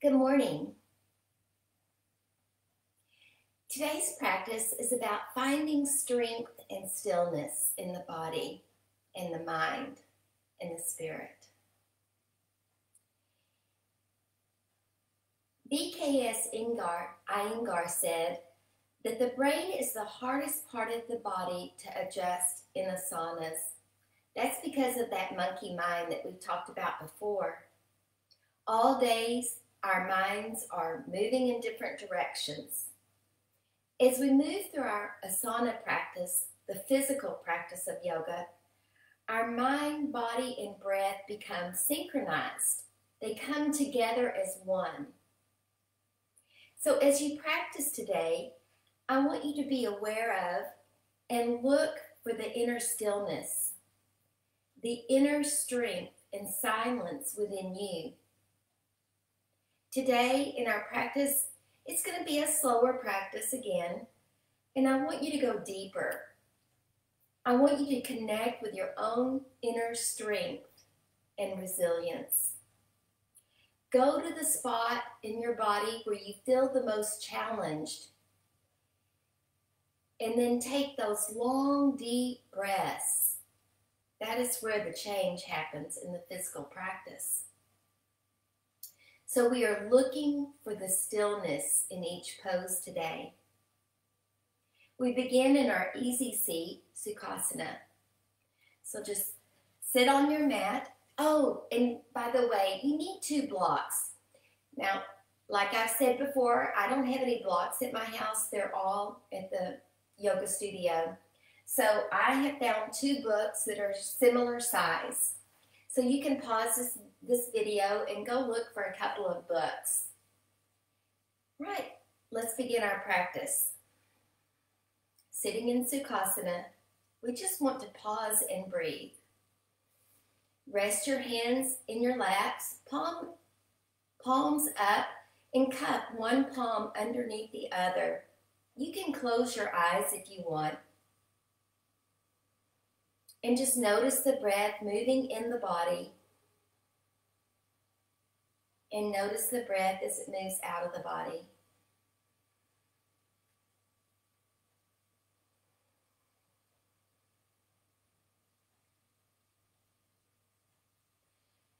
Good morning. Today's practice is about finding strength and stillness in the body, in the mind, and the spirit. BKS Iyengar said that the brain is the hardest part of the body to adjust in asanas. That's because of that monkey mind that we talked about before. All days, our minds are moving in different directions. As we move through our asana practice, the physical practice of yoga, our mind, body, and breath become synchronized. They come together as one. So as you practice today, I want you to be aware of and look for the inner stillness, the inner strength and silence within you. Today in our practice, it's going to be a slower practice again, and I want you to go deeper. I want you to connect with your own inner strength and resilience. Go to the spot in your body where you feel the most challenged, and then take those long, deep breaths. That is where the change happens in the physical practice. So we are looking for the stillness in each pose today. We begin in our easy seat, Sukhasana. So just sit on your mat. Oh, and by the way, you need 2 blocks. Now, like I've said before, I don't have any blocks at my house. They're all at the yoga studio. So I have found 2 books that are similar size. So you can pause this video and go look for a couple of books. Right, let's begin our practice. Sitting in Sukhasana, we just want to pause and breathe. Rest your hands in your laps, palms up, and cup one palm underneath the other. You can close your eyes if you want. And just notice the breath moving in the body. And notice the breath as it moves out of the body.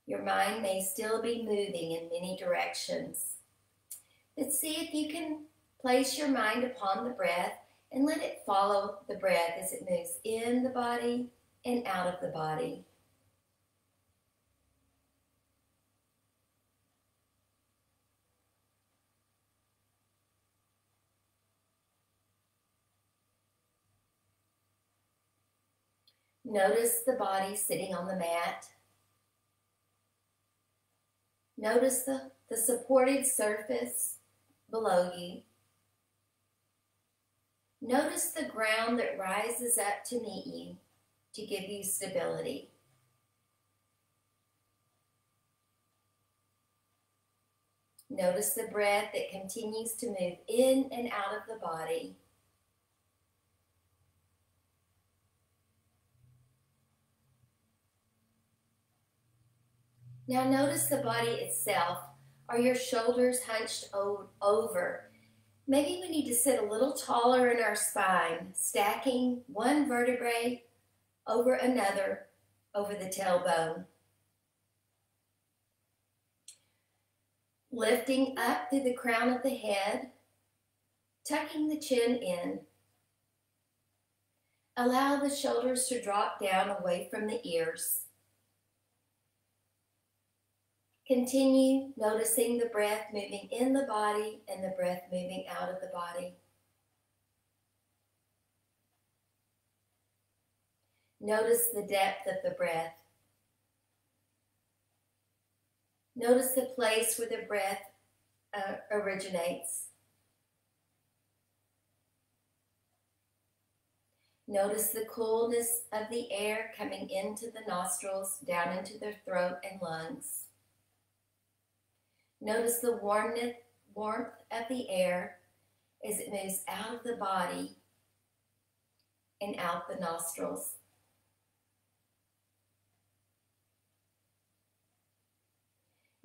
Your mind may still be moving in many directions. But see if you can place your mind upon the breath and let it follow the breath as it moves in the body and out of the body. Notice the body sitting on the mat. Notice the supported surface below you. Notice the ground that rises up to meet you to give you stability. Notice the breath that continues to move in and out of the body. Now notice the body itself. Are your shoulders hunched over? Maybe we need to sit a little taller in our spine, stacking one vertebrae over another over the tailbone. Lifting up through the crown of the head, tucking the chin in. Allow the shoulders to drop down away from the ears. Continue noticing the breath moving in the body and the breath moving out of the body. Notice the depth of the breath. Notice the place where the breath originates. Notice the coolness of the air coming into the nostrils, down into the throat and lungs. Notice the warmth of the air as it moves out of the body and out the nostrils.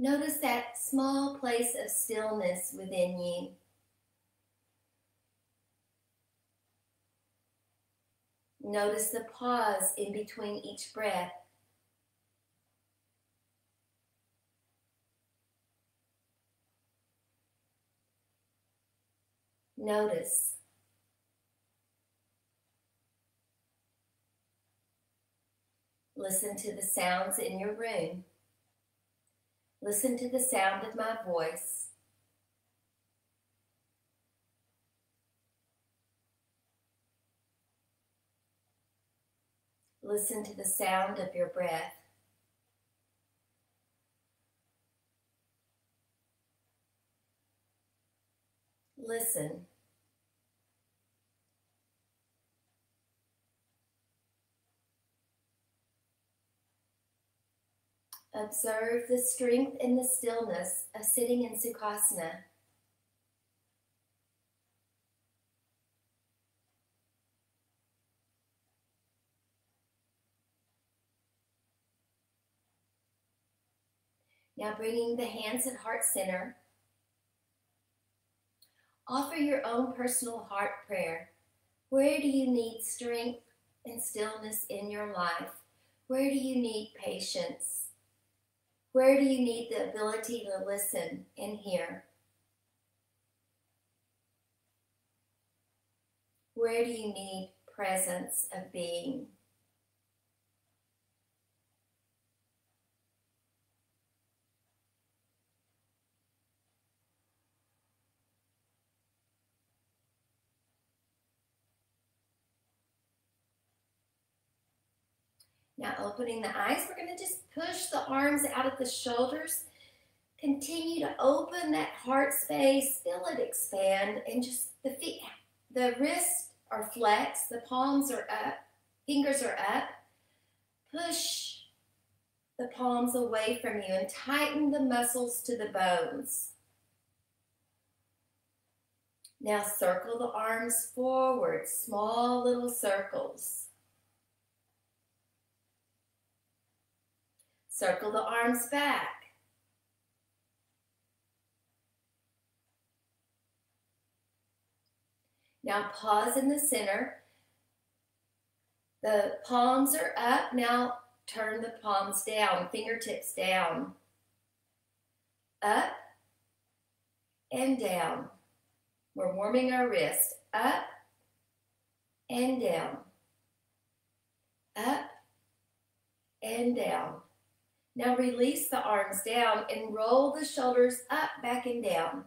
Notice that small place of stillness within you. Notice the pause in between each breath. Notice. Listen to the sounds in your room. Listen to the sound of my voice. Listen to the sound of your breath. Listen. Observe the strength and the stillness of sitting in Sukhasana. Now bringing the hands at heart center, offer your own personal heart prayer. Where do you need strength and stillness in your life? Where do you need patience? Where do you need the ability to listen and hear? Where do you need presence of being? Now opening the eyes, we're going to just push the arms out of the shoulders. Continue to open that heart space, feel it expand, and just the wrists are flexed, the palms are up, fingers are up. Push the palms away from you and tighten the muscles to the bones. Now circle the arms forward, small little circles. Circle the arms back. Now pause in the center. The palms are up. Now turn the palms down, fingertips down. Up and down. We're warming our wrist. Up and down. Up and down. Now release the arms down and roll the shoulders up, back, and down.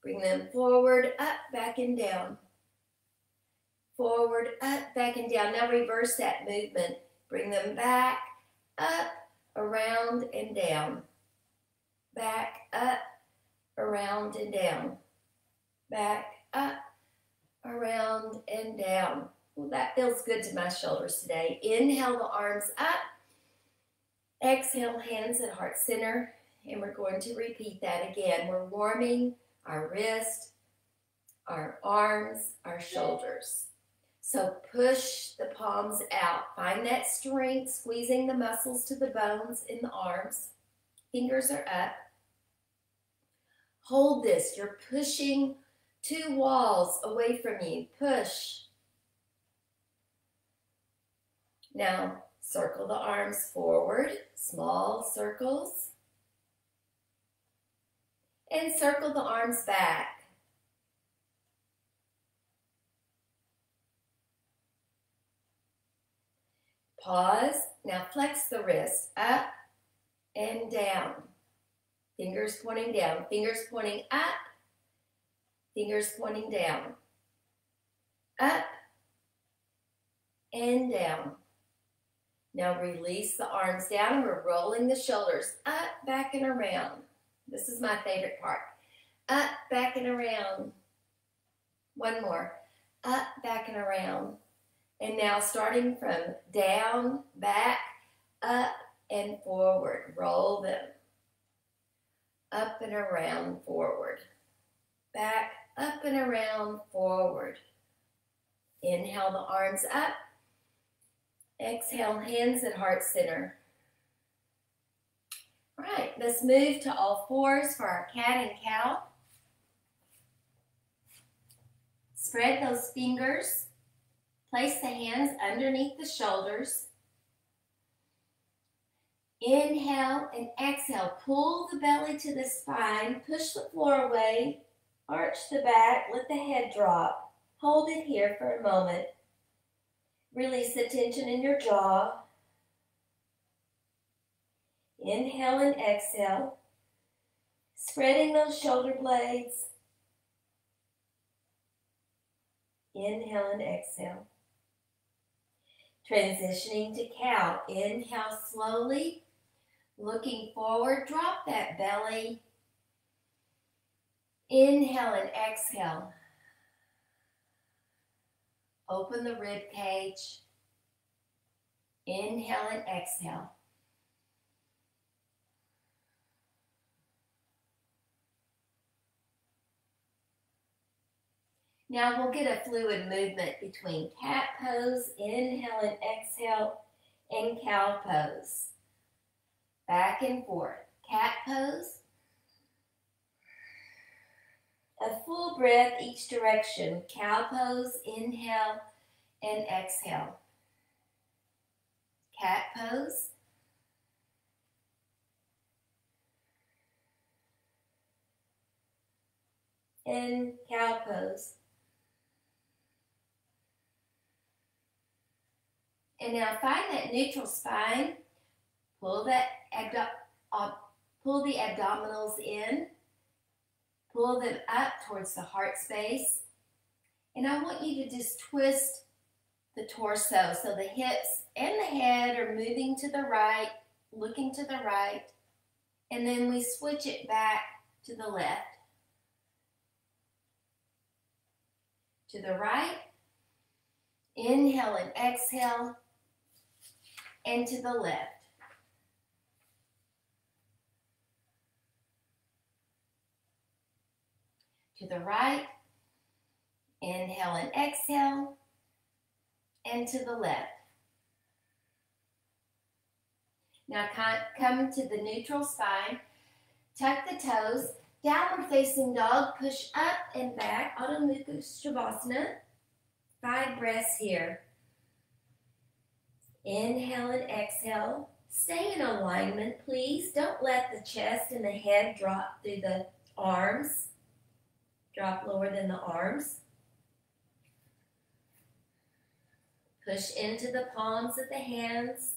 Bring them forward, up, back, and down. Forward, up, back, and down. Now reverse that movement. Bring them back, up, around, and down. Back, up, around, and down. Back, up, around, and down. Well, that feels good to my shoulders today. Inhale the arms up. Exhale, hands at heart center, and we're going to repeat that again. We're warming our wrist, our arms, our shoulders. So push the palms out. Find that strength, squeezing the muscles to the bones in the arms. Fingers are up. Hold this. You're pushing 2 walls away from you. Push. Now, circle the arms forward, small circles. And circle the arms back. Pause. Now flex the wrist up and down. Fingers pointing down, fingers pointing up, fingers pointing down. Up and down. Now release the arms down and we're rolling the shoulders up, back, and around. This is my favorite part. Up, back, and around. One more. Up, back, and around. And now starting from down, back, up, and forward. Roll them. Up and around, forward. Back, up and around, forward. Inhale the arms up. Exhale, hands at heart center. All right, let's move to all fours for our cat and cow. Spread those fingers. Place the hands underneath the shoulders. Inhale and exhale. Pull the belly to the spine. Push the floor away. Arch the back. Let the head drop. Hold it here for a moment. Release the tension in your jaw. Inhale and exhale. Spreading those shoulder blades. Inhale and exhale. Transitioning to cow. Inhale slowly. Looking forward. Drop that belly. Inhale and exhale. Open the rib cage. Inhale and exhale. Now we'll get a fluid movement between cat pose, inhale and exhale, and cow pose. Back and forth. Cat pose. A full breath each direction. Cow pose, inhale and exhale. Cat pose. And cow pose. And now find that neutral spine. Pull the abdominals in. Pull them up towards the heart space. And I want you to just twist the torso so the hips and the head are moving to the right, looking to the right. And then we switch it back to the left. To the right. Inhale and exhale. And to the left. To the right. Inhale and exhale. And to the left. Now come to the neutral spine. Tuck the toes. Downward facing dog. Push up and back. Adho Mukha Shavasana. 5 breaths here. Inhale and exhale. Stay in alignment, please. Don't let the chest and the head drop through the arms. Drop lower than the arms. Push into the palms of the hands.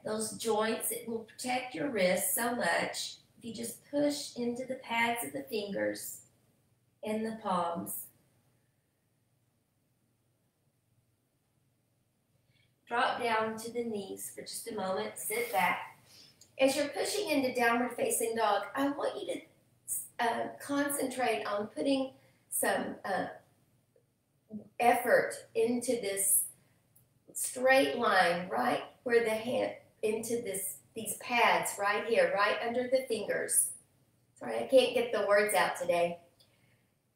Those joints, it will protect your wrists so much. If you just push into the pads of the fingers and the palms. Drop down to the knees for just a moment. Sit back. As you're pushing into downward facing dog, I want you to concentrate on putting some effort into this straight line right where the hand, into these pads right here, right under the fingers. Sorry, I can't get the words out today.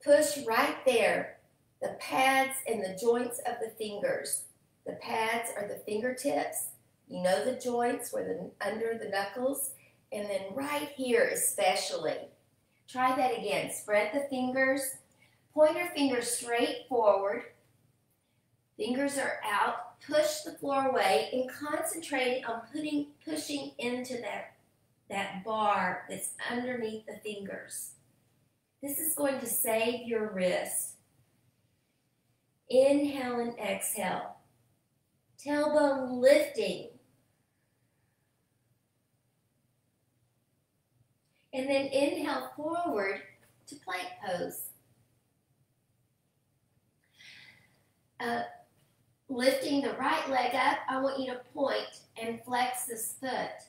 Push right there, the pads and the joints of the fingers. The pads are the fingertips. You know the joints where under the knuckles. And then right here especially. Try that again. Spread the fingers. Pointer finger straight forward. Fingers are out. Push the floor away and concentrate on pushing into that bar that's underneath the fingers. This is going to save your wrist. Inhale and exhale. Tailbone lifting. And then inhale forward to plank pose. Lifting the right leg up, I want you to point and flex this foot.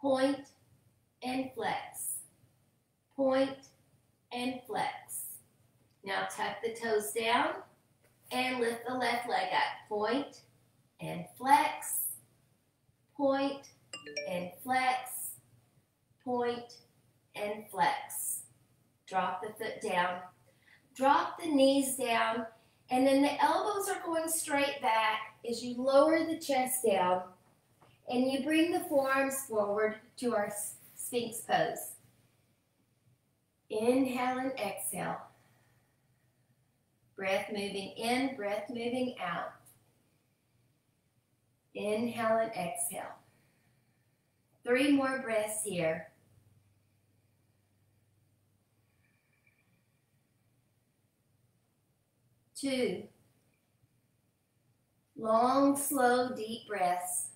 Point and flex. Point and flex. Now tuck the toes down and lift the left leg up. Point and flex, point and flex, point and flex. Drop the foot down, drop the knees down, and then the elbows are going straight back as you lower the chest down And you bring the forearms forward to our Sphinx pose. Inhale and exhale. Breath moving in, breath moving out. Inhale and exhale. 3 more breaths here. Two. Long, slow, deep breaths.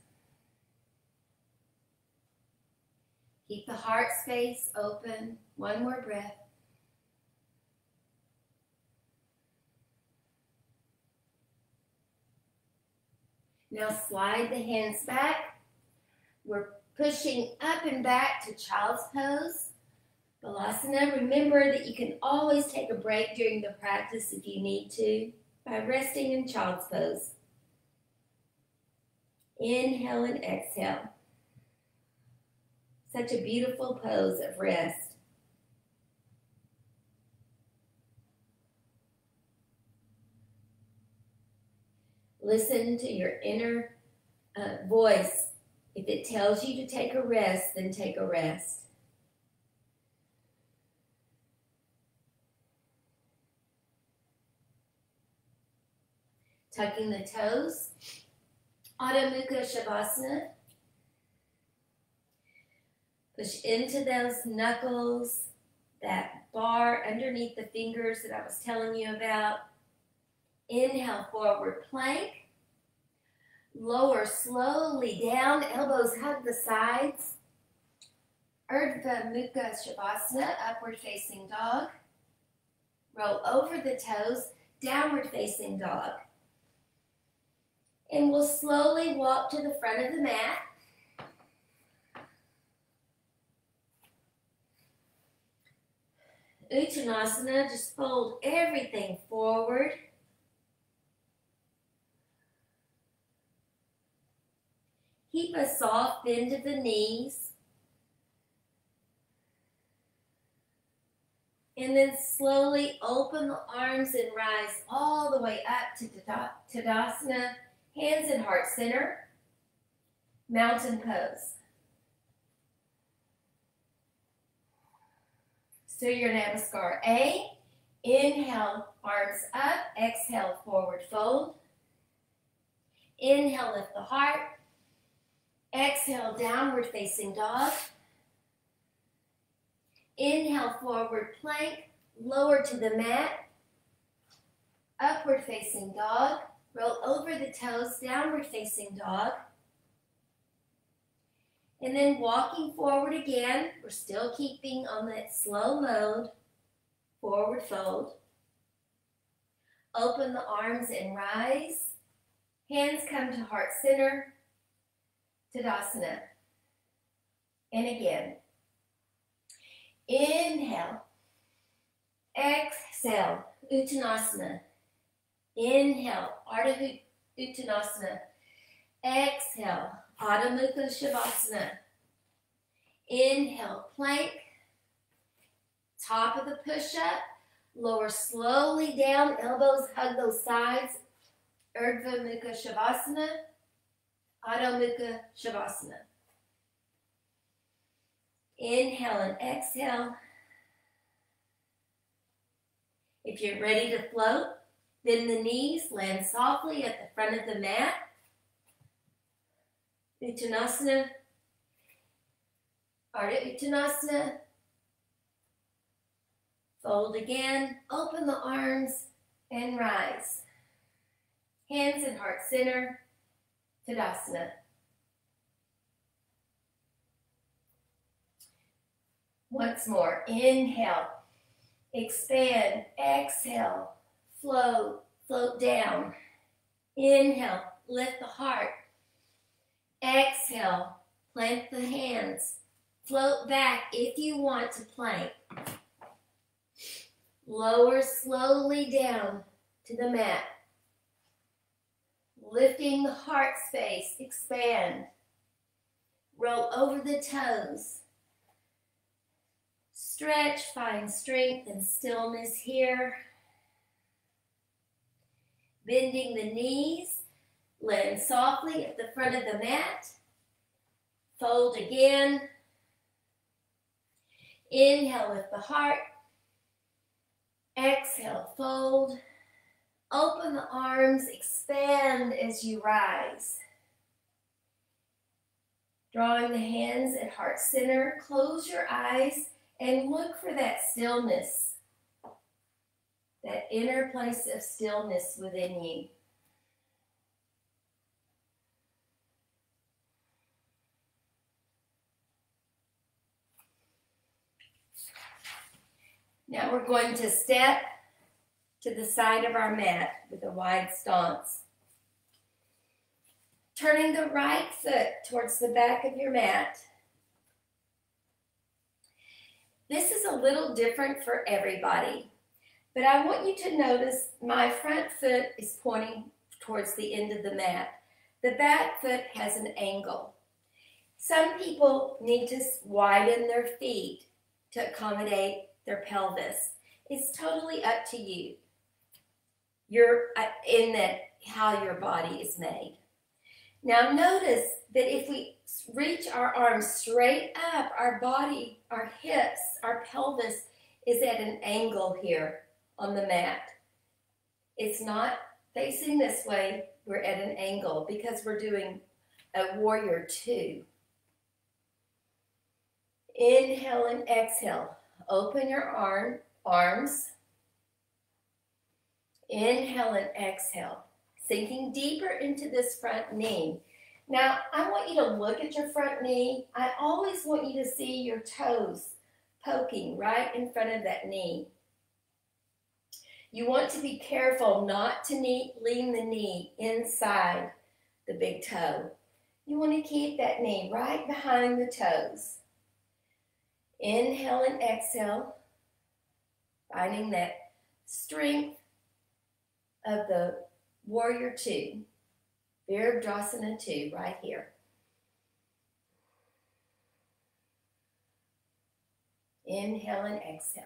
Keep the heart space open. 1 more breath. Now slide the hands back. We're pushing up and back to child's pose. Balasana. Remember that you can always take a break during the practice if you need to by resting in child's pose. Inhale and exhale. Such a beautiful pose of rest. Listen to your inner voice. If it tells you to take a rest, then take a rest. Tucking the toes. Adho Mukha Shavasana. Push into those knuckles, that bar underneath the fingers that I was telling you about. Inhale, forward plank. Lower slowly down, elbows hug the sides. Urdhva Mukha Shavasana, upward facing dog. Roll over the toes, downward facing dog. And we'll slowly walk to the front of the mat. Uttanasana, just fold everything forward. Keep a soft bend of the knees. And then slowly open the arms and rise all the way up to Tadasana, hands in heart center, mountain pose. Surya Namaskar A. Inhale, arms up. Exhale, forward fold. Inhale, lift the heart. Exhale, downward facing dog. Inhale, forward plank. Lower to the mat. Upward facing dog. Roll over the toes, downward facing dog. And then walking forward again, we're still keeping on that slow mode, forward fold. Open the arms and rise. Hands come to heart center, Tadasana. And again. Inhale. Exhale, Uttanasana. Inhale, Ardha Uttanasana. Exhale, Adho Mukha Shavasana. Inhale, plank. Top of the push-up. Lower slowly down, elbows hug those sides. Urdhva Mukha Shavasana. Adho Mukha Shavasana. Inhale and exhale. If you're ready to float, bend the knees, land softly at the front of the mat. Uttanasana, Ardha Uttanasana. Fold again, open the arms and rise. Hands in heart center, Tadasana. Once more, inhale, expand, exhale, float, float down. Inhale, lift the heart. Exhale, plant the hands. Float back if you want to plank. Lower slowly down to the mat. Lifting the heart space, expand. Roll over the toes. Stretch, find strength and stillness here. Bending the knees, land softly at the front of the mat. Fold again. Inhale, lift the heart. Exhale, fold. Open the arms, expand as you rise. Drawing the hands at heart center, close your eyes and look for that stillness, that inner place of stillness within you. Now we're going to step to the side of our mat with a wide stance. Turning the right foot towards the back of your mat. This is a little different for everybody, but I want you to notice my front foot is pointing towards the end of the mat. The back foot has an angle. Some people need to widen their feet to accommodate their pelvis. It's totally up to you. You're in that how your body is made. Now notice that if we reach our arms straight up, our body, our hips, our pelvis is at an angle here on the mat. It's not facing this way, we're at an angle because we're doing a warrior two. Inhale and exhale. Open your arms. Inhale and exhale. Sinking deeper into this front knee. Now, I want you to look at your front knee. I always want you to see your toes poking right in front of that knee. You want to be careful not to lean the knee inside the big toe. You want to keep that knee right behind the toes. Inhale and exhale, finding that strength of the warrior two, Virabhadrasana 2 right here. Inhale and exhale.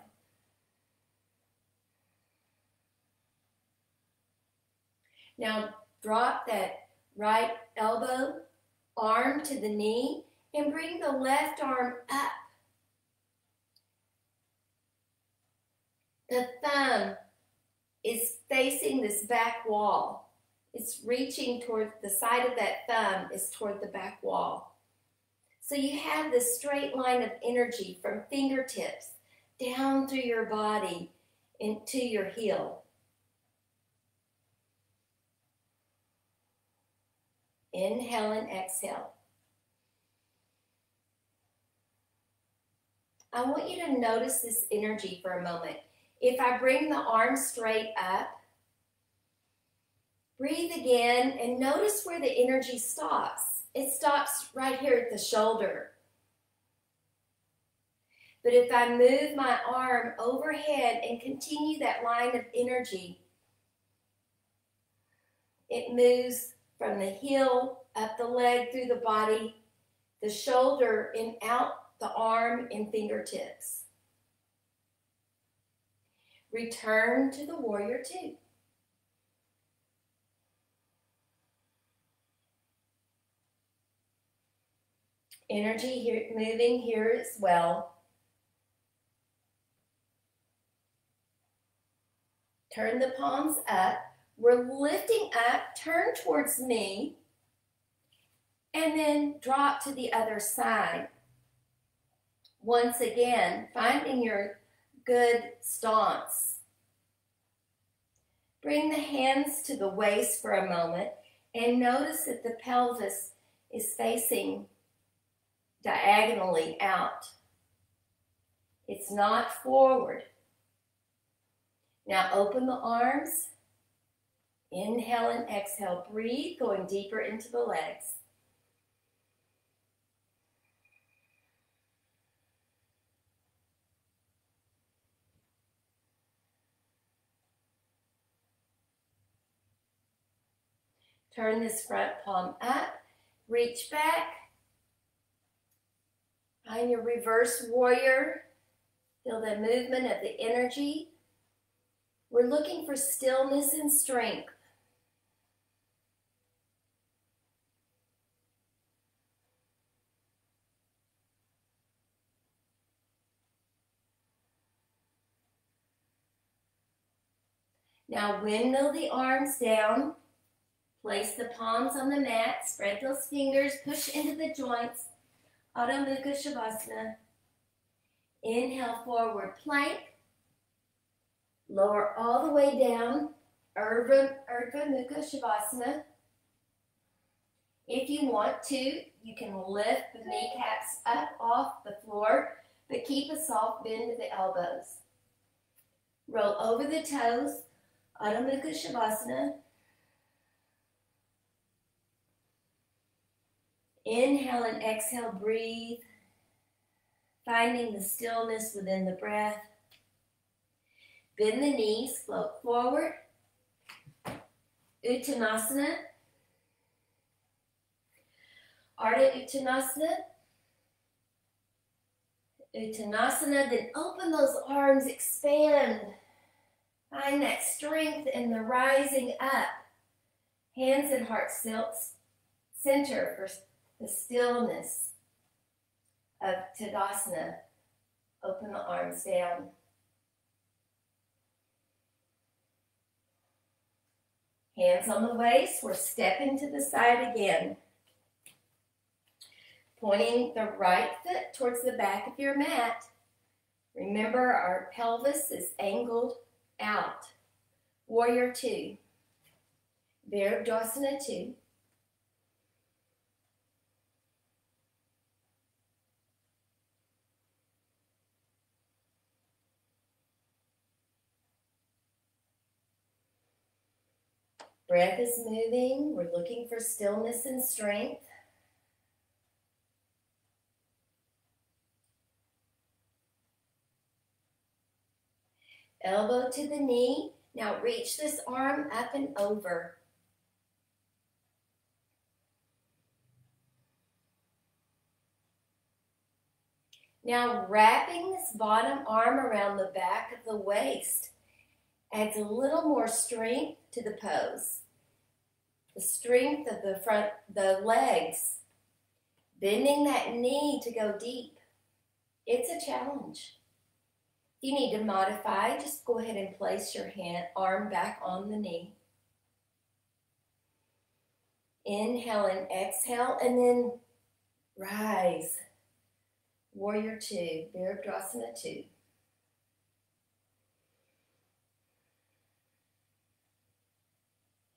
Now drop that right elbow, arm to the knee, and bring the left arm up. The thumb is facing this back wall. It's reaching toward the side of that thumb is toward the back wall. So you have this straight line of energy from fingertips down through your body into your heel. Inhale and exhale. I want you to notice this energy for a moment. If I bring the arm straight up, breathe again and notice where the energy stops. It stops right here at the shoulder. But if I move my arm overhead and continue that line of energy, it moves from the heel, up the leg, through the body, the shoulder, and out the arm and fingertips. Return to the warrior two. Energy here, moving here as well. Turn the palms up. We're lifting up, turn towards me, and then drop to the other side. Once again, finding your good stance. Bring the hands to the waist for a moment and notice that the pelvis is facing diagonally out. It's not forward. Now open the arms. Inhale and exhale. Breathe, going deeper into the legs. Turn this front palm up, reach back, find your reverse warrior, feel the movement of the energy. We're looking for stillness and strength. Now windmill the arms down. Place the palms on the mat. Spread those fingers. Push into the joints. Adho Mukha Shavasana. Inhale, forward plank. Lower all the way down. Urdhva Mukha Shavasana. If you want to, you can lift the kneecaps up off the floor, but keep a soft bend to the elbows. Roll over the toes. Adho Mukha Shavasana. Inhale and exhale, breathe. Finding the stillness within the breath. Bend the knees, float forward. Uttanasana. Ardha Uttanasana. Uttanasana, then open those arms, expand. Find that strength in the rising up. Hands and heart center for the stillness of Tadasana. Open the arms down. Hands on the waist. We're stepping to the side again. Pointing the right foot towards the back of your mat. Remember, our pelvis is angled out. Warrior two. Virabhadrasana two. Breath is moving. We're looking for stillness and strength. Elbow to the knee. Now reach this arm up and over. Now wrapping this bottom arm around the back of the waist adds a little more strength to the pose. The strength of the legs. Bending that knee to go deep. It's a challenge. If you need to modify, just go ahead and place your arm back on the knee. Inhale and exhale, and then rise. Warrior two, Virabhadrasana two.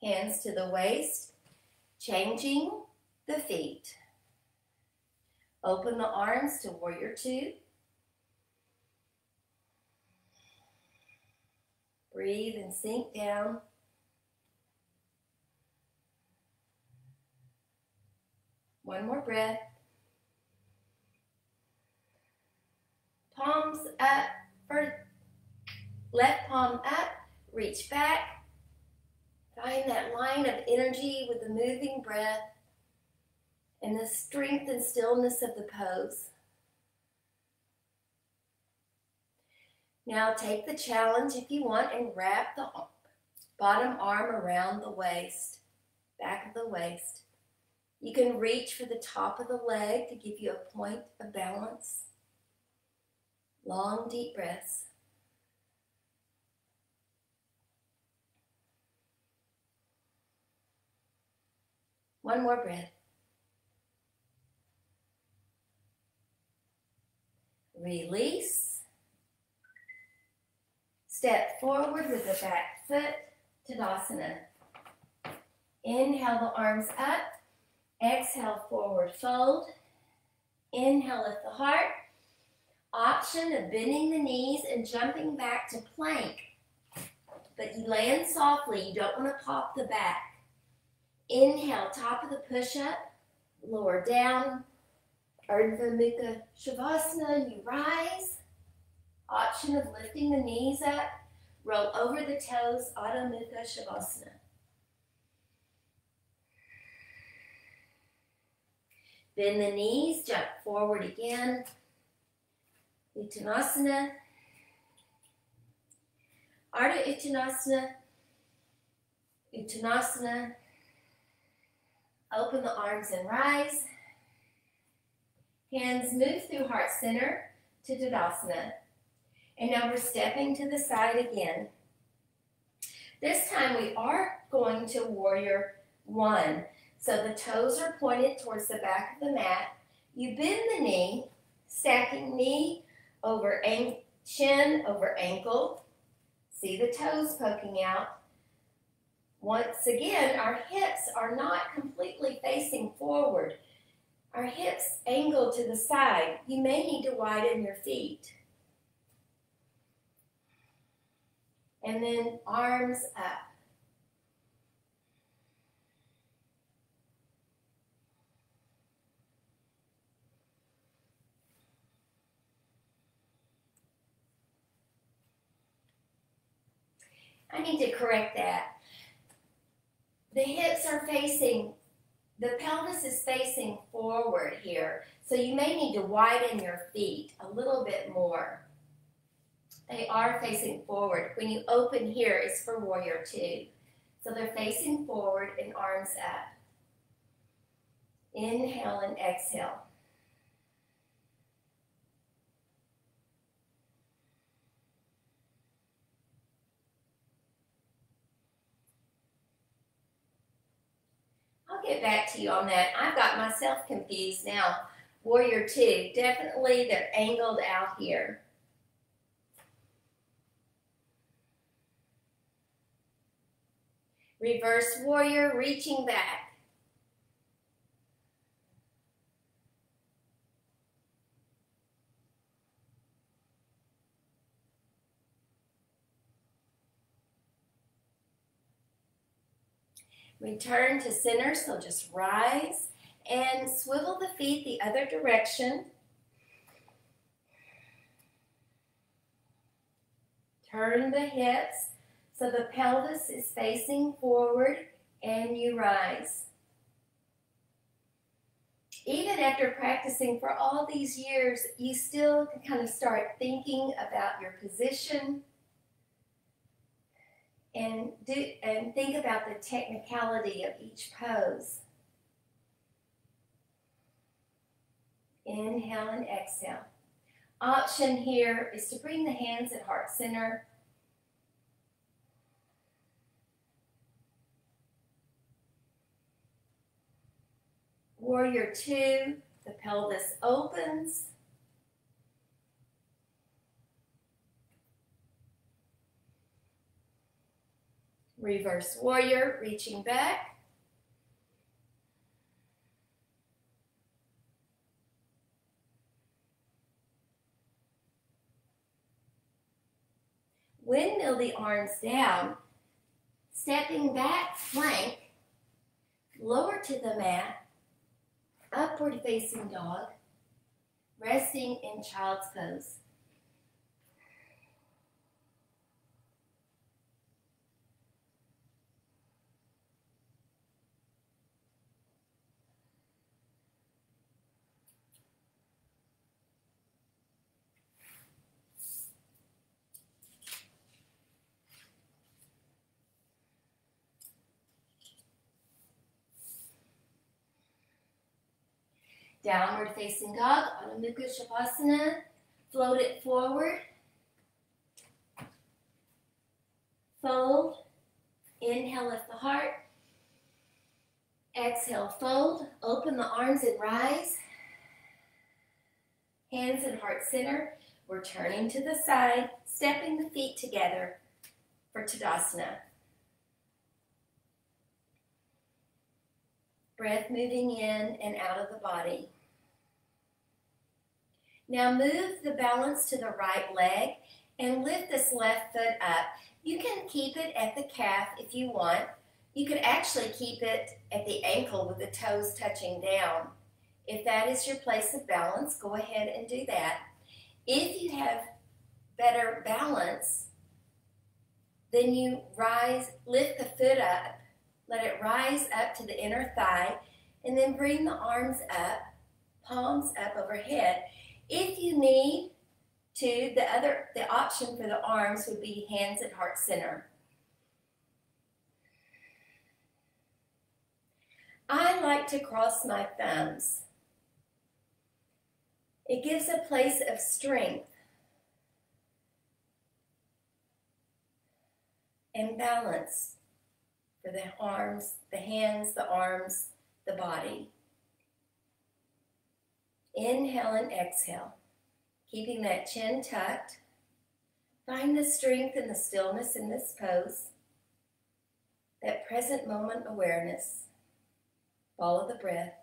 Hands to the waist, changing the feet. Open the arms to warrior two. Breathe and sink down. One more breath. Palms up, left palm up, reach back. Find that line of energy with the moving breath and the strength and stillness of the pose. Now take the challenge if you want and wrap the bottom arm around the waist, back of the waist. You can reach for the top of the leg to give you a point of balance. Long, deep breaths. One more breath. Release. Step forward with the back foot, Tadasana. Inhale the arms up. Exhale, forward fold. Inhale, lift the heart. Option of bending the knees and jumping back to plank. But you land softly. You don't want to pop the back. Inhale, top of the push-up. Lower down. Urdhva Mukha Shavasana. You rise. Option of lifting the knees up. Roll over the toes. Adho Mukha Shavasana. Bend the knees. Jump forward again. Uttanasana. Ardha Uttanasana. Uttanasana. Open the arms and rise. Hands move through heart center to Tadasana. And now we're stepping to the side again. This time we are going to warrior one. So the toes are pointed towards the back of the mat. You bend the knee, stacking knee over shin over ankle. See the toes poking out. Once again, our hips are not completely facing forward. Our hips angle to the side. You may need to widen your feet. And then arms up. I need to correct that. The hips are facing, the pelvis is facing forward here. So you may need to widen your feet a little bit more. They are facing forward. When you open here, it's for warrior two. So they're facing forward and arms up. Inhale and exhale. I'll get back to you on that. I've got myself confused now. Warrior two, definitely they're angled out here. Reverse warrior, reaching back. Return to center, so just rise and swivel the feet the other direction. Turn the hips so the pelvis is facing forward and you rise. Even after practicing for all these years, you still can kind of start thinking about your position and think about the technicality of each pose. Inhale and exhale. Option here is to bring the hands at heart center. Warrior two, the pelvis opens. Reverse warrior, reaching back. Windmill the arms down, stepping back, plank, lower to the mat, upward facing dog, resting in child's pose. Downward facing dog, Adho Mukha Shavasana. Float it forward. Fold. Inhale, lift the heart. Exhale, fold. Open the arms and rise. Hands in heart center. We're turning to the side, stepping the feet together for Tadasana. Breath moving in and out of the body. Now move the balance to the right leg and lift this left foot up. You can keep it at the calf if you want. You could actually keep it at the ankle with the toes touching down. If that is your place of balance, go ahead and do that. If you have better balance, then you rise, lift the foot up, let it rise up to the inner thigh, and then bring the arms up, palms up overhead. If you need to, the option for the arms would be hands at heart center. I like to cross my thumbs. It gives a place of strength. and balance for the arms, the hands, the arms, the body. Inhale and exhale, keeping that chin tucked. Find the strength and the stillness in this pose, that present moment awareness. Follow the breath.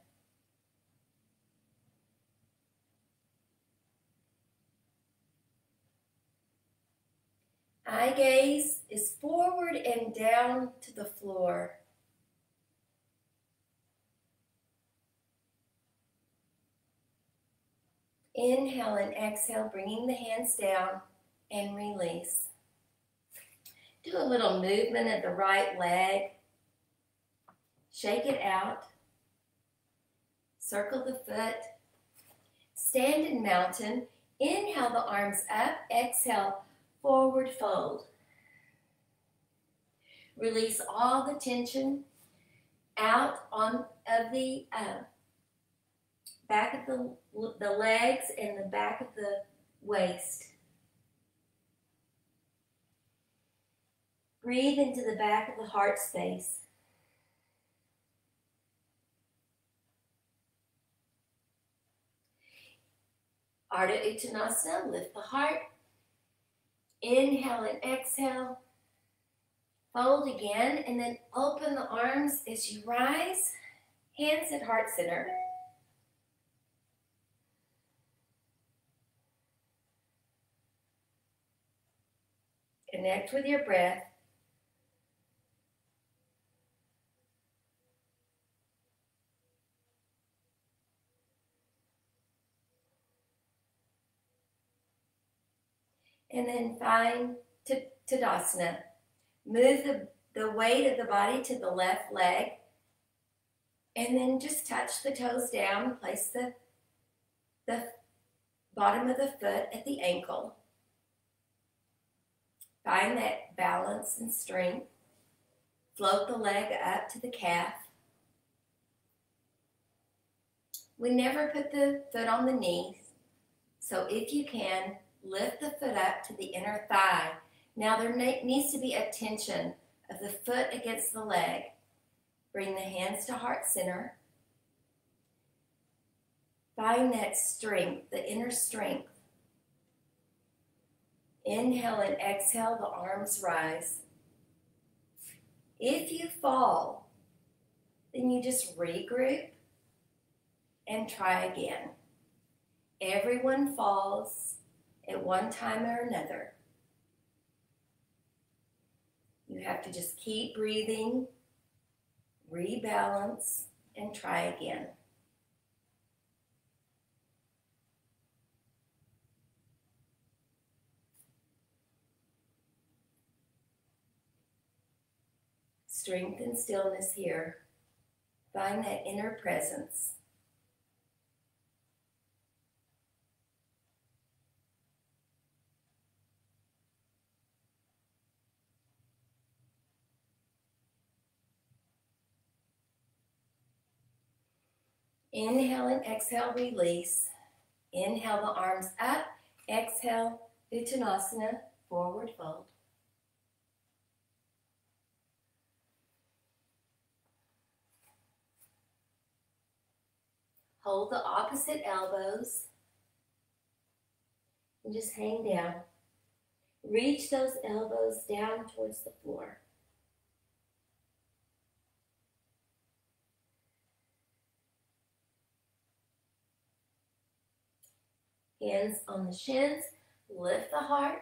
Eye gaze is forward and down to the floor. Inhale and exhale, bringing the hands down and release. Do a little movement of the right leg. Shake it out. Circle the foot. Stand in mountain. Inhale the arms up. Exhale, forward fold. Release all the tension out of the back of the legs and the back of the waist. Breathe into the back of the heart space. Ardha Uttanasana, lift the heart. Inhale and exhale. Fold again and then open the arms as you rise. Hands at heart center. Connect with your breath. And then find Tadasana. Move the weight of the body to the left leg. And then just touch the toes down. Place the bottom of the foot at the ankle. Find that balance and strength. Float the leg up to the calf. We never put the foot on the knees. So if you can, lift the foot up to the inner thigh. Now there needs to be a tension of the foot against the leg. Bring the hands to heart center. Find that strength, the inner strength. Inhale and exhale, the arms rise. If you fall, then you just regroup and try again. Everyone falls at one time or another. You have to just keep breathing, rebalance, and try again. Strength and stillness here. Find that inner presence. Inhale and exhale, release. Inhale the arms up. Exhale, Uttanasana, forward fold. Hold the opposite elbows and just hang down. Reach those elbows down towards the floor. Hands on the shins, lift the heart.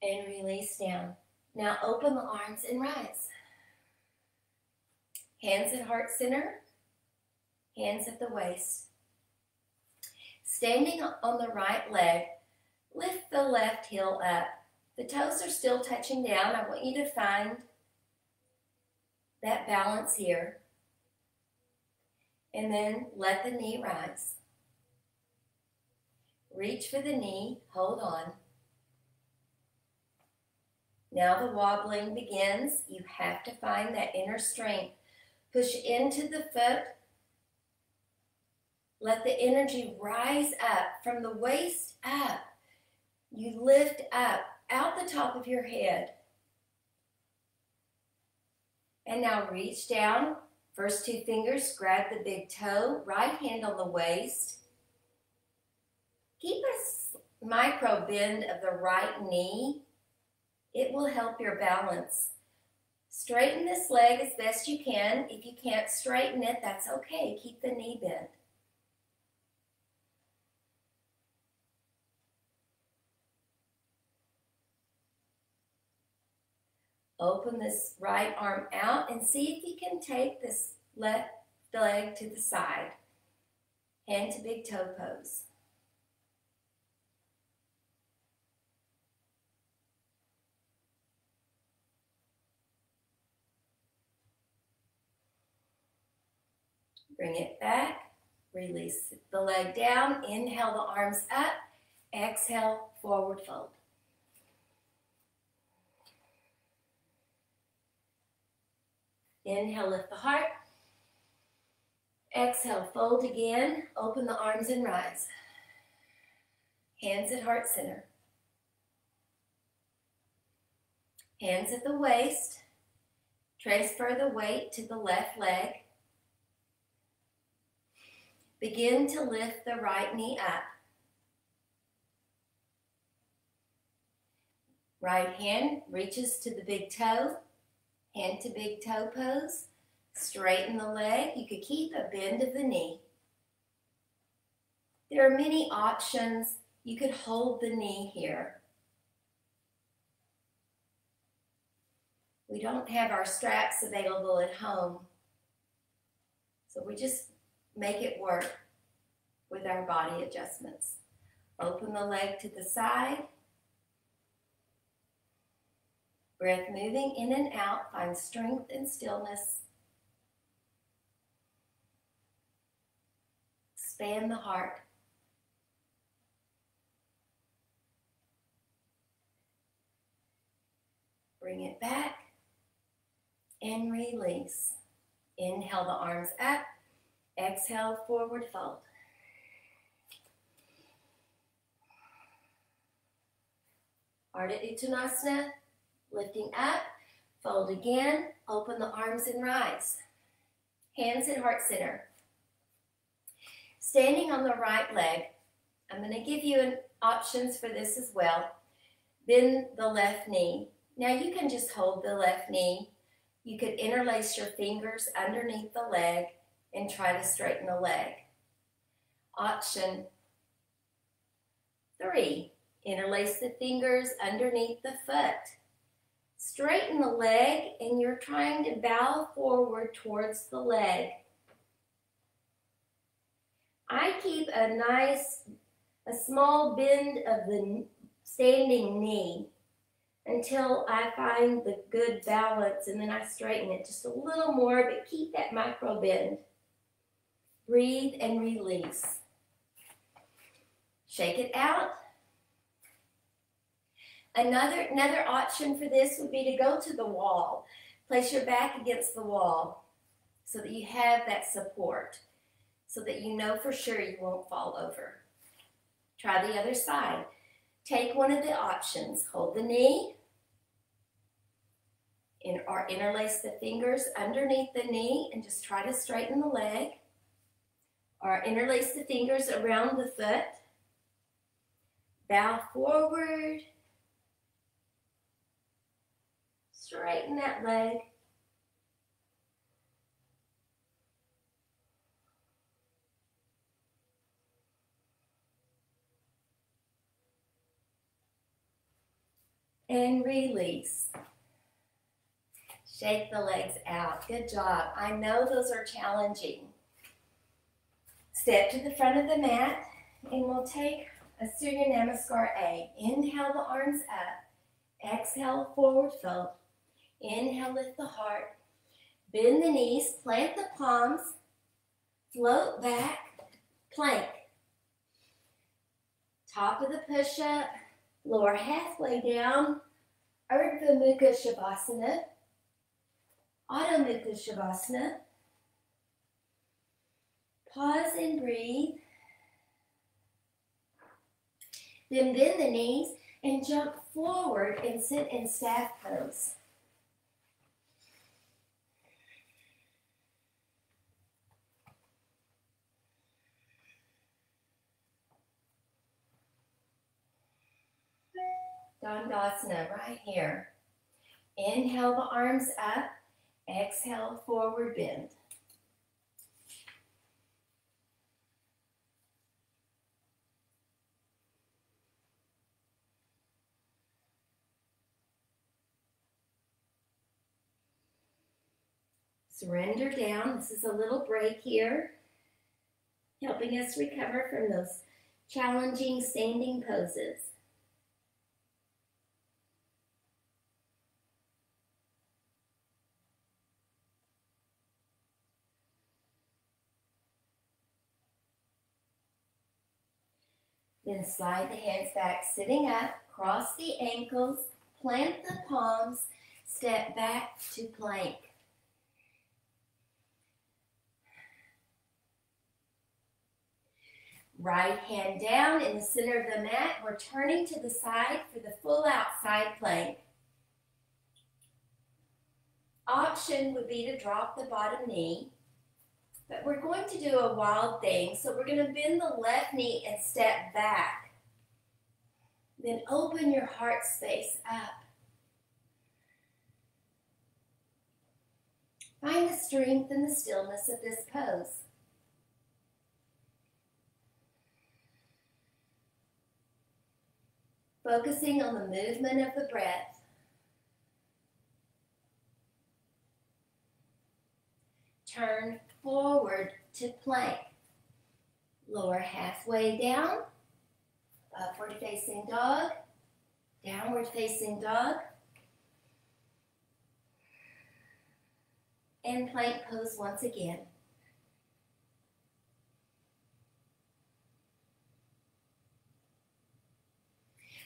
And release down. Now open the arms and rise. Hands at heart center, hands at the waist. Standing on the right leg, lift the left heel up. The toes are still touching down. I want you to find that balance here. And then let the knee rise. Reach for the knee, hold on. Now the wobbling begins. You have to find that inner strength. Push into the foot Let the energy rise up from the waist up. You lift up out the top of your head. And now reach down. First two fingers, grab the big toe, right hand on the waist. Keep a micro bend of the right knee. It will help your balance. Straighten this leg as best you can. If you can't straighten it, that's okay. Keep the knee bent. Open this right arm out and see if you can take this left leg to the side. Hand to big toe pose. Bring it back. Release the leg down. Inhale the arms up. Exhale, forward fold. Inhale, lift the heart. Exhale, fold again. Open the arms and rise. Hands at heart center. Hands at the waist. Transfer the weight to the left leg. Begin to lift the right knee up. Right hand reaches to the big toe. Hand to big toe pose. Straighten the leg. You could keep a bend of the knee. There are many options. You could hold the knee here. We don't have our straps available at home, so we just make it work with our body adjustments. Open the leg to the side. Breath moving in and out. Find strength and stillness. Expand the heart. Bring it back and release. Inhale the arms up. Exhale, forward fold. Ardha Uttanasana. Lifting up, fold again, open the arms and rise. Hands at heart center. Standing on the right leg, I'm going to give you options for this as well. Bend the left knee. Now you can just hold the left knee. You could interlace your fingers underneath the leg and try to straighten the leg. Option 3, interlace the fingers underneath the foot. Straighten the leg and you're trying to bow forward towards the leg. I keep a small bend of the standing knee until I find the good balance, and then I straighten it just a little more, but keep that micro bend. Breathe and release. Shake it out. Another option for this would be to go to the wall. Place your back against the wall so that you have that support, so that you know for sure you won't fall over. Try the other side. Take one of the options. Hold the knee or interlace the fingers underneath the knee and just try to straighten the leg. Or interlace the fingers around the foot. Bow forward. Straighten that leg. And release. Shake the legs out. Good job. I know those are challenging. Step to the front of the mat and we'll take a Surya Namaskar A. Inhale the arms up. Exhale, forward fold. Inhale, lift the heart. Bend the knees, plant the palms, float back, plank. Top of the push-up, lower halfway down, Urdhva Mukha Shavasana, Adho Mukha Shavasana. Pause and breathe. Then bend the knees and jump forward and sit in staff pose. Dandasana right here. Inhale the arms up. Exhale, forward bend. Surrender down. This is a little break here, helping us recover from those challenging standing poses. Then slide the hands back, sitting up, cross the ankles, plant the palms, step back to plank. Right hand down in the center of the mat. We're turning to the side for the full outside plank. Option would be to drop the bottom knee, but we're going to do a wild thing. So we're going to bend the left knee and step back. Then open your heart space up. Find the strength and the stillness of this pose. Focusing on the movement of the breath. Turn forward to plank. Lower halfway down. Upward facing dog. Downward facing dog. And plank pose once again.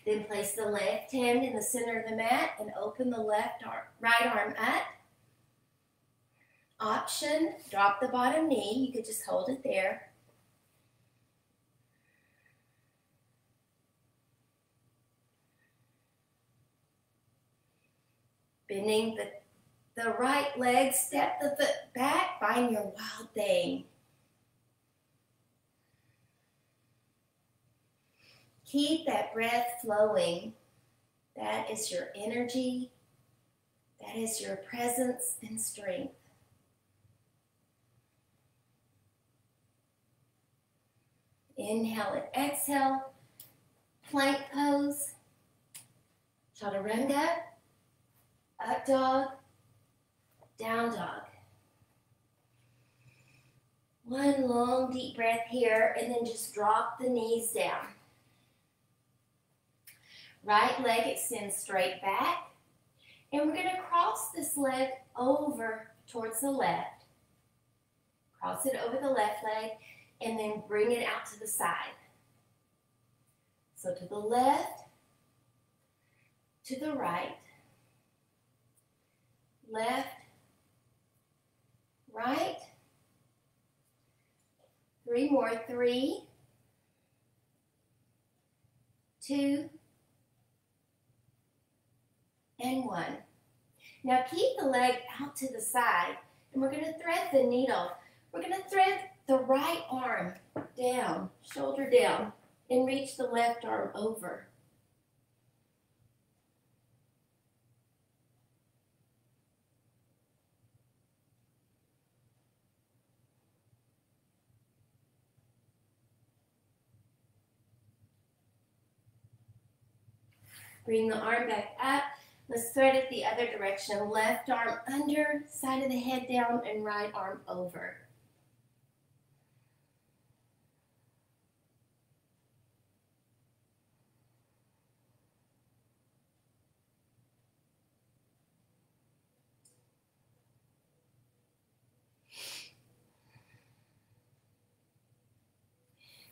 Then place the left hand in the center of the mat and open the right arm up. Option, drop the bottom knee. You could just hold it there. Bending the right leg, step the foot back, find your wild thing. Keep that breath flowing. That is your energy. That is your presence and strength. Inhale and exhale. Plank pose. Chaturanga. Up dog. Down dog. One long deep breath here and then just drop the knees down. Right leg extends straight back. And we're going to cross this leg over towards the left. Cross it over the left leg and then bring it out to the side. So to the left, to the right, left, right. 3 more, 3, 2, and 1. Now keep the leg out to the side and we're going to thread the needle. We're going to thread the right arm down, shoulder down, and reach the left arm over. Bring the arm back up. Let's thread it the other direction. Left arm under, side of the head down, and right arm over.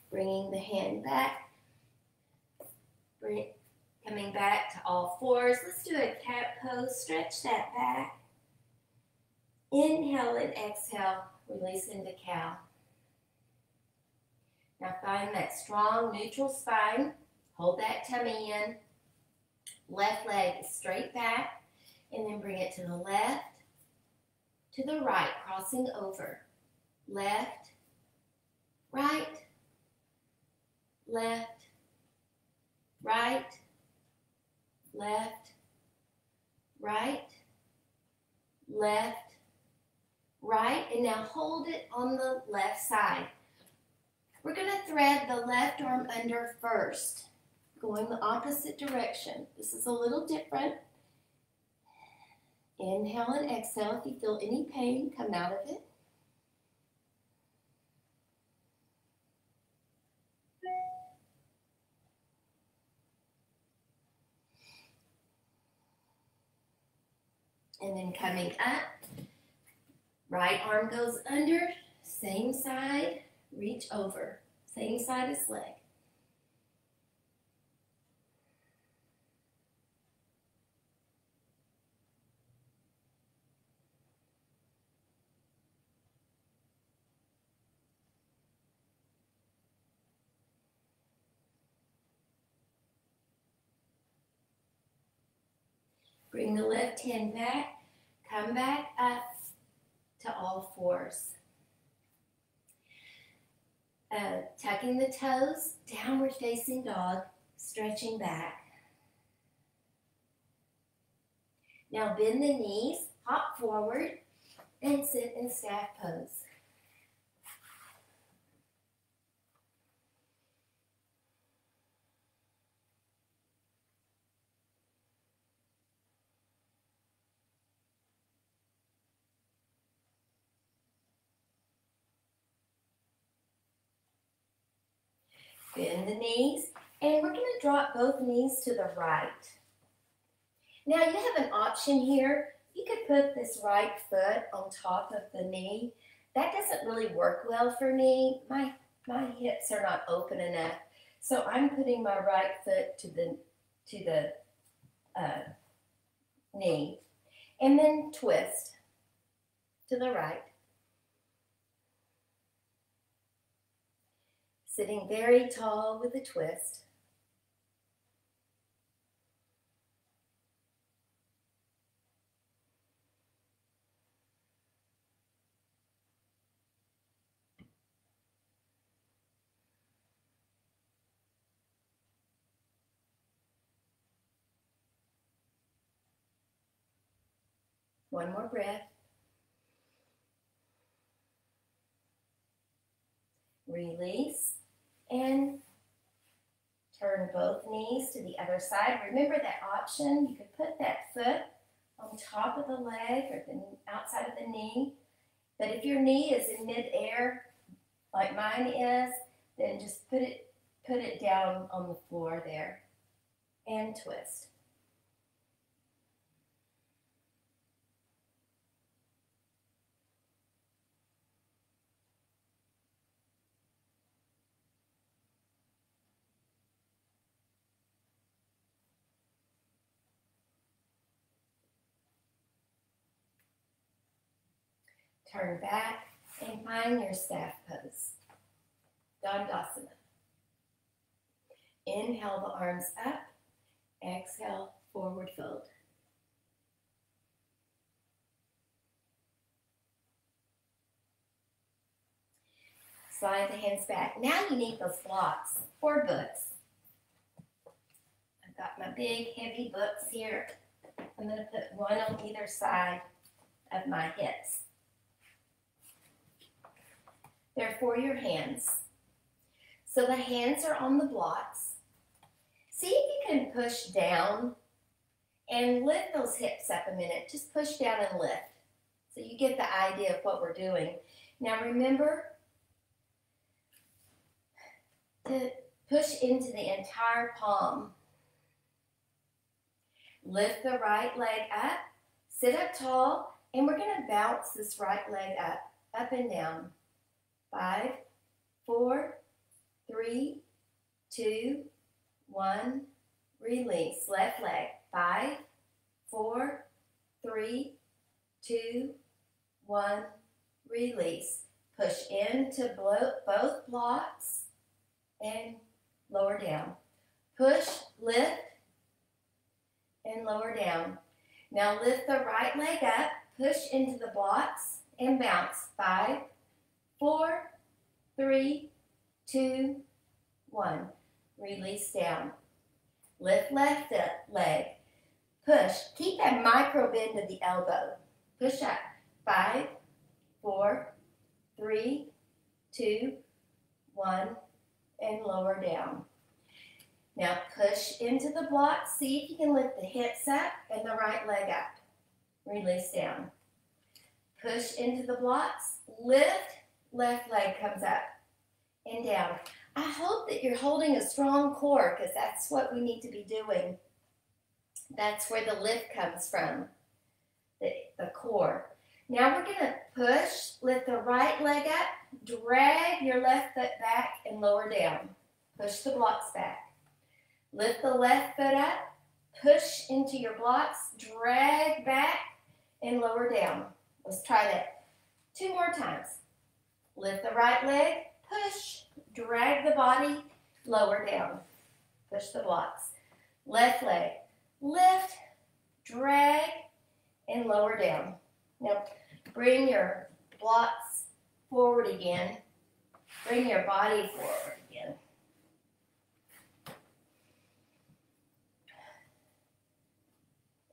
Bringing the hand back. Coming back to all fours. Let's do a cat pose. Stretch that back. Inhale and exhale. Release into cow. Now find that strong neutral spine. Hold that tummy in. Left leg is straight back. And then bring it to the left, to the right, crossing over. Left, right, left, right, left, right, left, right. And now hold it on the left side. We're going to thread the left arm under first, going the opposite direction. This is a little different. Inhale and exhale. If you feel any pain, come out of it. And then coming up, right arm goes under, same side, reach over, same side as leg. Bring the left hand back, come back up to all fours. Tucking the toes, downward facing dog, stretching back. Now bend the knees, hop forward, and sit in staff pose. Bend the knees, and we're going to drop both knees to the right. Now you have an option here. You could put this right foot on top of the knee. That doesn't really work well for me. My hips are not open enough. So I'm putting my right foot to the knee. And then twist to the right. Sitting very tall with a twist. One more breath. Release and turn both knees to the other side. Remember that option. You could put that foot on top of the leg or the outside of the knee. But if your knee is in midair, like mine is, then just put it down on the floor there and twist. Turn back and find your staff pose. Dandasana. Inhale the arms up. Exhale, forward fold. Slide the hands back. Now you need those blocks or books. I've got my big, heavy books here. I'm going to put one on either side of my hips. They're for your hands. So the hands are on the blocks. See if you can push down and lift those hips up a minute. Just push down and lift. So you get the idea of what we're doing. Now remember to push into the entire palm. Lift the right leg up. Sit up tall. And we're going to bounce this right leg up and down. 5, 4, 3, 2, 1, release. Left leg. 5, 4, 3, 2, 1, release. Push into both blocks. and lower down. Push, lift, and lower down. Now lift the right leg up, push into the blocks, and bounce. 5, 4, 3, 2, 1. Release down. Lift left leg. Push. Keep that micro bend of the elbow. Push up. 5, 4, 3, 2, 1, and lower down. Now push into the blocks. See if you can lift the hips up and the right leg up. Release down. Push into the blocks. Lift, left leg comes up and down. I hope that you're holding a strong core because that's what we need to be doing. That's where the lift comes from, the core. Now we're going to push, lift the right leg up, drag your left foot back and lower down. Push the blocks back. Lift the left foot up, push into your blocks, drag back and lower down. Let's try that 2 more times. Lift the right leg, push, drag the body, lower down. Push the blocks. Left leg, lift, drag, and lower down. Now, bring your blocks forward again. Bring your body forward again.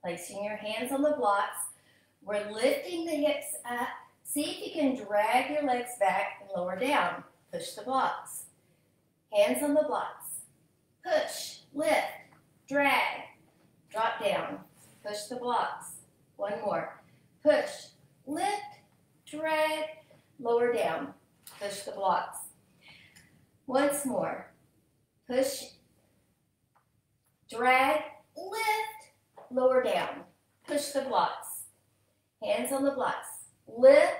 Placing your hands on the blocks. We're lifting the hips up. See if you can drag your legs back and lower down. Push the blocks. Hands on the blocks. Push, lift, drag, drop down. Push the blocks. 1 more. Push, lift, drag, lower down. Push the blocks. Once more. Push, drag, lift, lower down. Push the blocks. Hands on the blocks. Lift,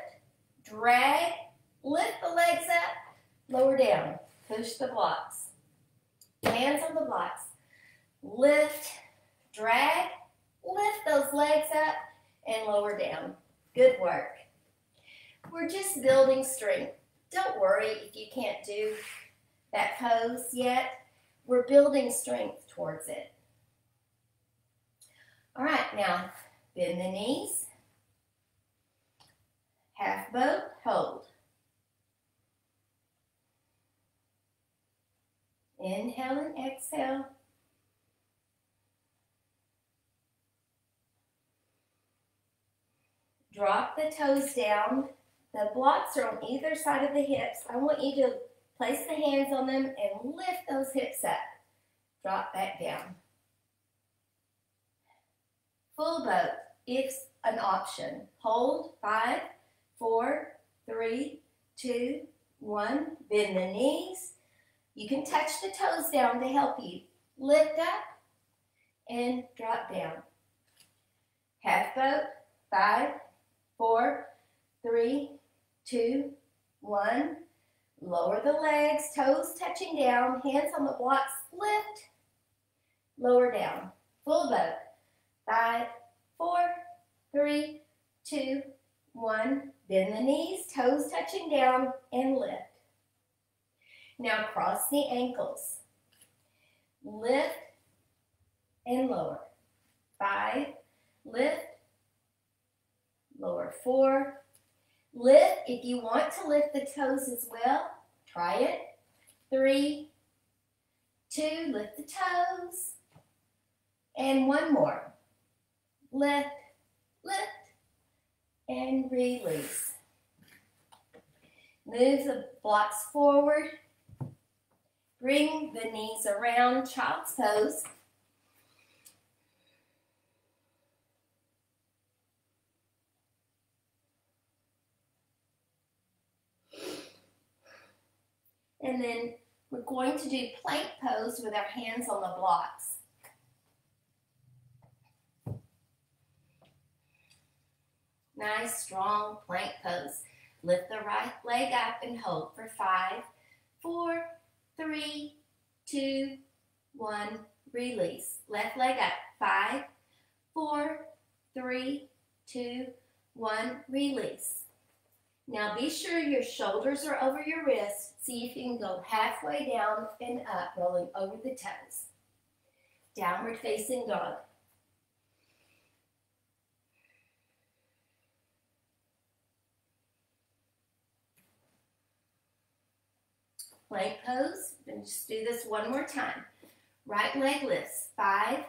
drag, lift the legs up, lower down. Push the blocks. Hands on the blocks. Lift, drag, lift those legs up and lower down. Good work. We're just building strength. Don't worry if you can't do that pose yet. We're building strength towards it. All right, now bend the knees. Half boat, hold. Inhale and exhale. Drop the toes down. The blocks are on either side of the hips. I want you to place the hands on them and lift those hips up. Drop back down. Full boat, if an option. Hold, 5, 4, 3, 2, 1. Bend the knees. You can touch the toes down to help you. Lift up and drop down. Half boat, 5, 4, 3, 2, 1. Lower the legs, toes touching down, hands on the blocks, lift, lower down. Full boat. 5, 4, 3, 2, 1. Bend the knees, toes touching down, and lift. Now cross the ankles. Lift and lower. 5, lift, lower. 4, lift. If you want to lift the toes as well, try it. 3, 2, lift the toes. And 1 more. Lift, lift, and release. Move the blocks forward. Bring the knees around, child's pose. And then we're going to do plank pose with our hands on the blocks. Nice, strong plank pose. Lift the right leg up and hold for 5, 4, 3, 2, 1. Release. Left leg up. 5, 4, 3, 2, 1. Release. Now be sure your shoulders are over your wrists. See if you can go halfway down and up, rolling over the toes. Downward facing dog. Plank pose, and just do this one more time. Right leg lifts, 5,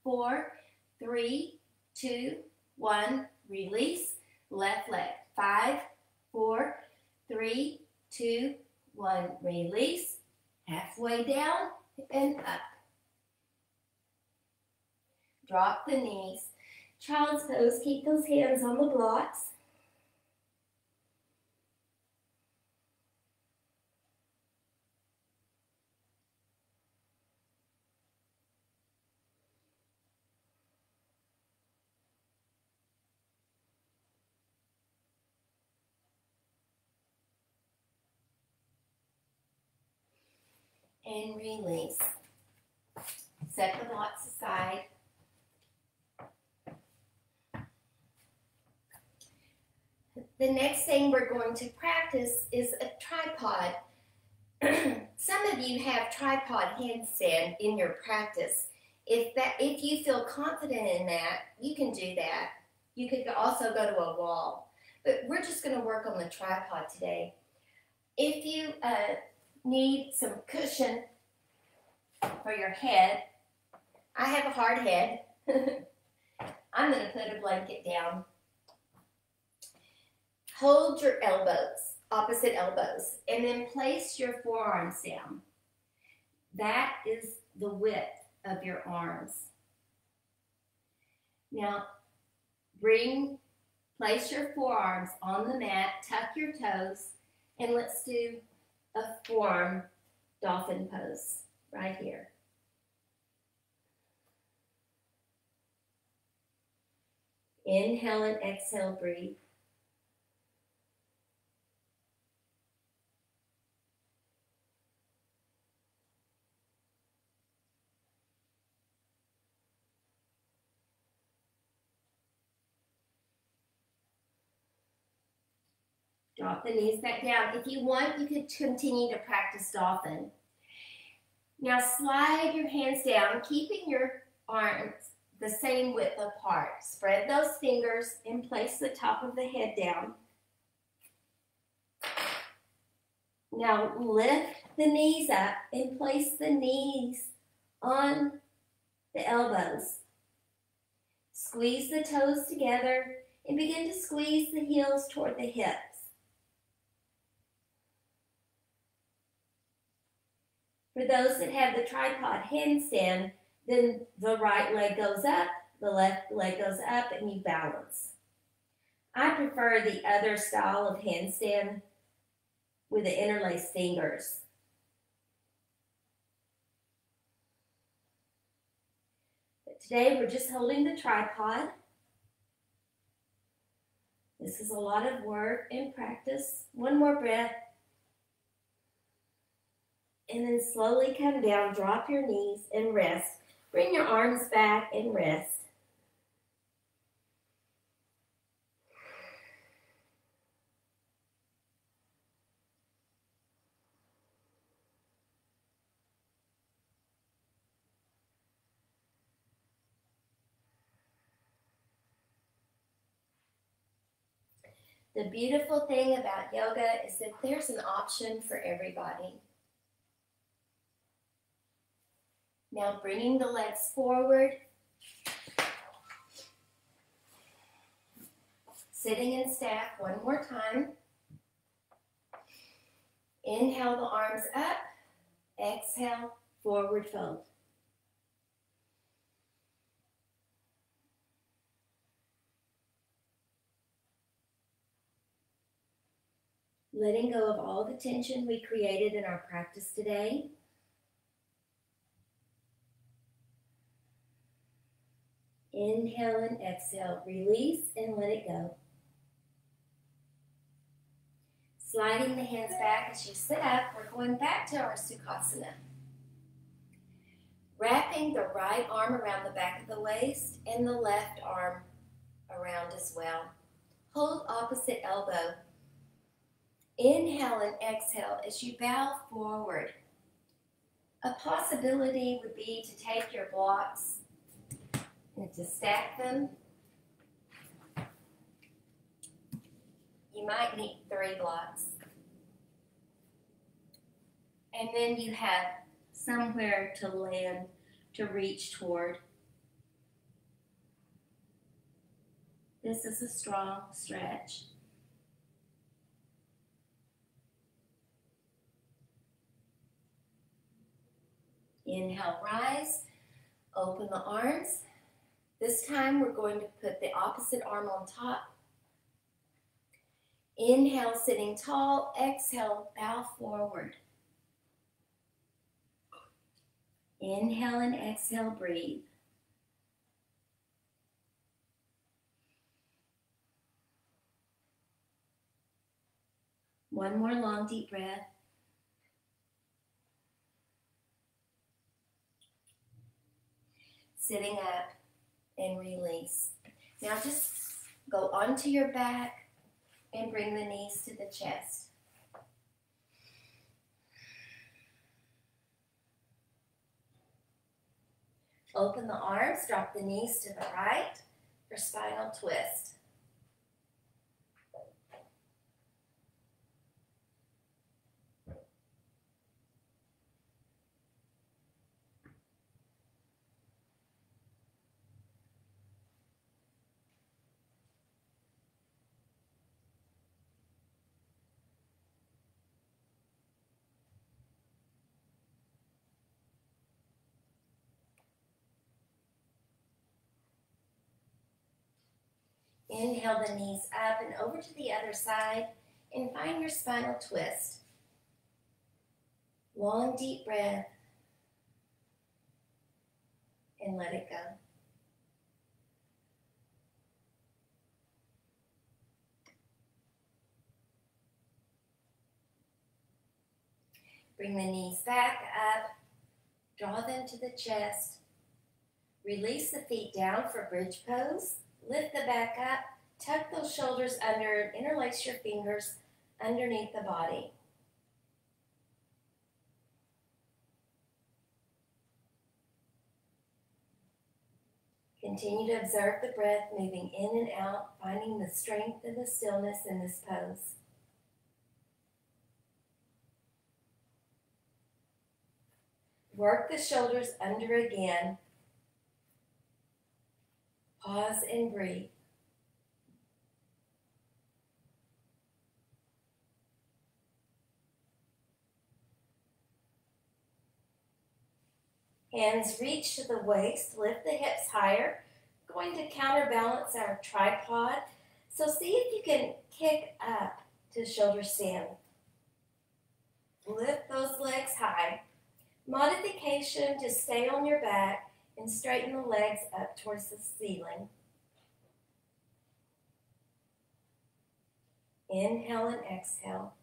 4, 3, 2, 1, release. Left leg, 5, 4, 3, 2, 1, release. Halfway down and up. Drop the knees. Child's pose, keep those hands on the blocks. And release. Set the blocks aside. The next thing we're going to practice is a tripod. Some of you have tripod handstand in your practice. If you feel confident in that, you can do that. You could also go to a wall. But we're just going to work on the tripod today. If you need some cushion for your head, I have a hard head. I'm going to put a blanket down. Hold your elbows, opposite elbows, and then place your forearms down. That is the width of your arms. Now, place your forearms on the mat, tuck your toes, and let's do a forearm dolphin pose right here. Inhale and exhale, breathe. Drop the knees back down. If you want, you could continue to practice dolphin. Now slide your hands down, keeping your arms the same width apart. Spread those fingers and place the top of the head down. Now lift the knees up and place the knees on the elbows. Squeeze the toes together and begin to squeeze the heels toward the hips. For those that have the tripod handstand, then the right leg goes up, the left leg goes up, and you balance. I prefer the other style of handstand with the interlaced fingers. But today we're just holding the tripod. This is a lot of work and practice. One more breath. And then slowly come down, drop your knees and rest. Bring your arms back and rest. The beautiful thing about yoga is that there's an option for everybody. Now bringing the legs forward, sitting in staff one more time. Inhale the arms up, exhale, forward fold. Letting go of all the tension we created in our practice today. Inhale and exhale, release and let it go. Sliding the hands back as you sit up, we're going back to our Sukhasana. Wrapping the right arm around the back of the waist and the left arm around as well. Hold opposite elbow. Inhale and exhale as you bow forward. A possibility would be to take your blocks and to stack them. You might need 3 blocks. And then you have somewhere to land, to reach toward. This is a strong stretch. Inhale, rise, open the arms. This time we're going to put the opposite arm on top. Inhale, sitting tall. Exhale, bow forward. Inhale and exhale, breathe. One more long, deep breath. Sitting up and release. Now just go onto your back and bring the knees to the chest. Open the arms, drop the knees to the right for spinal twist. Inhale the knees up and over to the other side and find your spinal twist. Long, deep breath and let it go. Bring the knees back up, draw them to the chest. Release the feet down for bridge pose. Lift the back up, tuck those shoulders under, and interlace your fingers underneath the body. Continue to observe the breath moving in and out, finding the strength and the stillness in this pose. Work the shoulders under again. Pause and breathe. Hands reach to the waist, lift the hips higher. Going to counterbalance our tripod. So see if you can kick up to shoulder stand. Lift those legs high. Modification to stay on your back and straighten the legs up towards the ceiling. Inhale and exhale.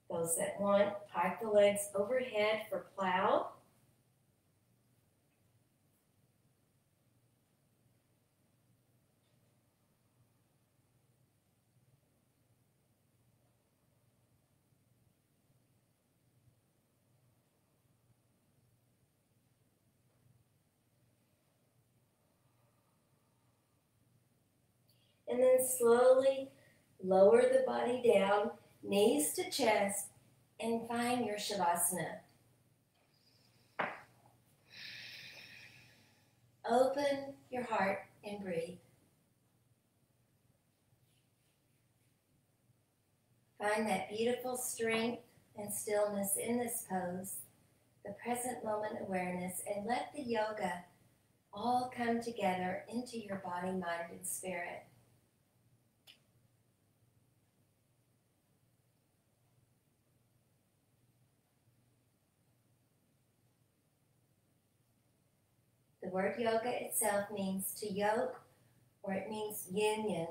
Those that want, pike the legs overhead for plow. And then slowly lower the body down, knees to chest, and find your Shavasana. Open your heart and breathe. Find that beautiful strength and stillness in this pose, the present moment awareness, and let the yoga all come together into your body, mind, and spirit. The word yoga itself means to yoke, or it means union,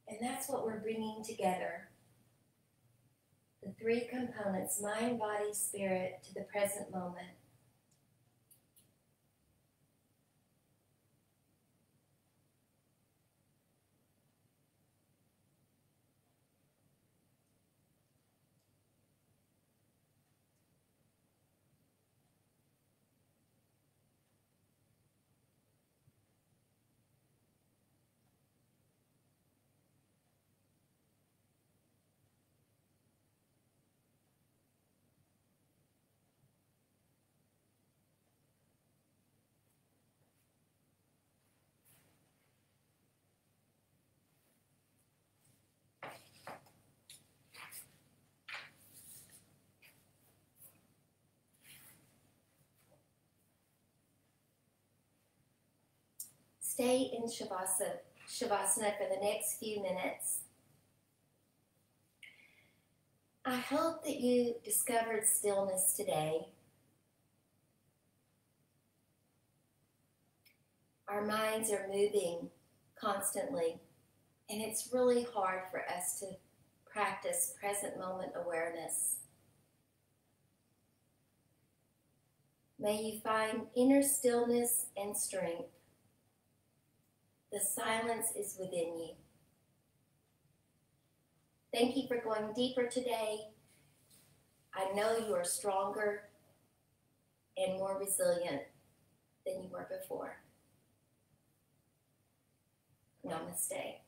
and that's what we're bringing together. the three components, mind, body, spirit, to the present moment. Stay in Shavasana for the next few minutes. I hope that you discovered stillness today. Our minds are moving constantly, and it's really hard for us to practice present moment awareness. May you find inner stillness and strength. The silence is within you. Thank you for going deeper today. I know you are stronger and more resilient than you were before. Namaste.